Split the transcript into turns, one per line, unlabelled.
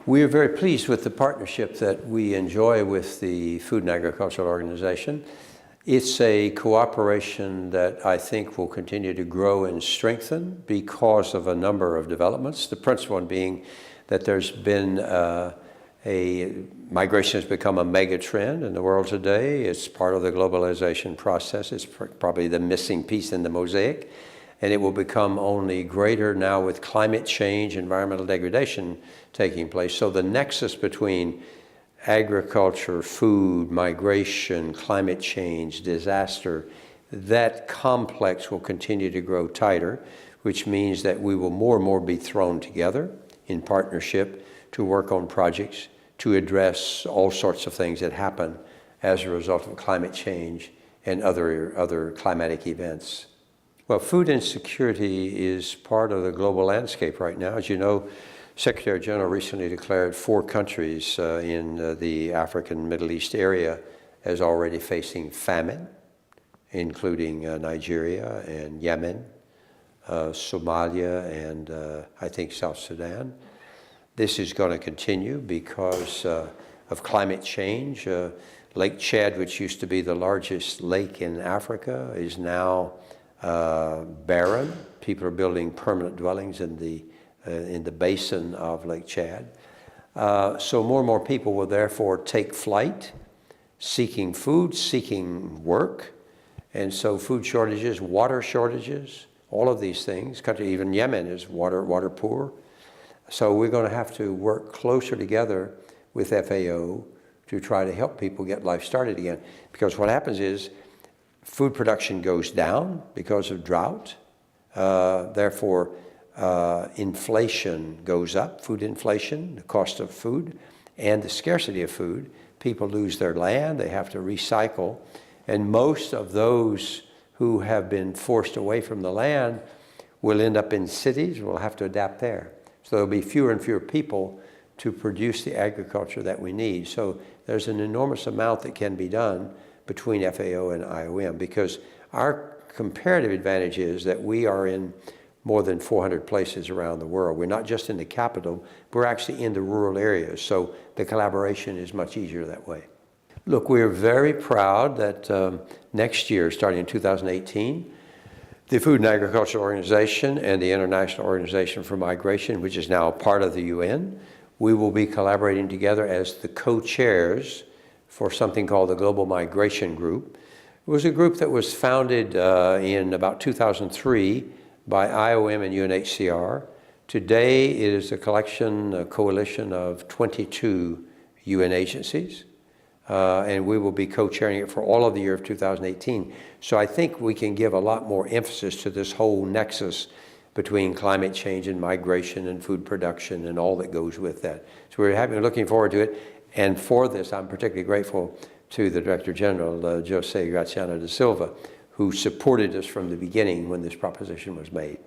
We are very pleased with the partnership that we enjoy with the Food and Agricultural Organization. It's a cooperation that I think will continue to grow and strengthen because of a number of developments. The principal one being that there's been migration has become a mega trend in the world today. It's part of the globalization process. It's probably the missing piece in the mosaic. And it will become only greater now with climate change, environmental degradation taking place. So the nexus between agriculture, food, migration, climate change, disaster, that complex will continue to grow tighter, which means that we will more and more be thrown together in partnership to work on projects to address all sorts of things that happen as a result of climate change and other climatic events. Well, food insecurity is part of the global landscape right now. As you know, Secretary General recently declared 4 countries in the African Middle East area as already facing famine, including Nigeria and Yemen, Somalia, and I think South Sudan. This is going to continue because of climate change. Lake Chad, which used to be the largest lake in Africa, is now barren. People are building permanent dwellings in the basin of Lake Chad. So more and more people will therefore take flight, seeking food, seeking work. And so food shortages, water shortages, all of these things. Even Yemen is water poor. So we're going to have to work closer together with FAO to try to help people get life started again. Because what happens is food production goes down because of drought. Therefore, inflation goes up, food inflation, the cost of food, and the scarcity of food. People lose their land, they have to recycle. And most of those who have been forced away from the land will end up in cities, will have to adapt there. So there'll be fewer and fewer people to produce the agriculture that we need. So there's an enormous amount that can be done between FAO and IOM because our comparative advantage is that we are in more than 400 places around the world. We're not just in the capital, we're actually in the rural areas. So the collaboration is much easier that way. Look, we're very proud that next year, starting in 2018, the Food and Agriculture Organization and the International Organization for Migration, which is now part of the UN, we will be collaborating together as the co-chairs for something called the Global Migration Group. It was a group that was founded in about 2003 by IOM and UNHCR. Today it is a coalition of 22 UN agencies. And we will be co-chairing it for all of the year of 2018. So I think we can give a lot more emphasis to this whole nexus between climate change and migration and food production and all that goes with that. So we're looking forward to it. And for this, I'm particularly grateful to the Director General, José Graziano da Silva, who supported us from the beginning when this proposition was made.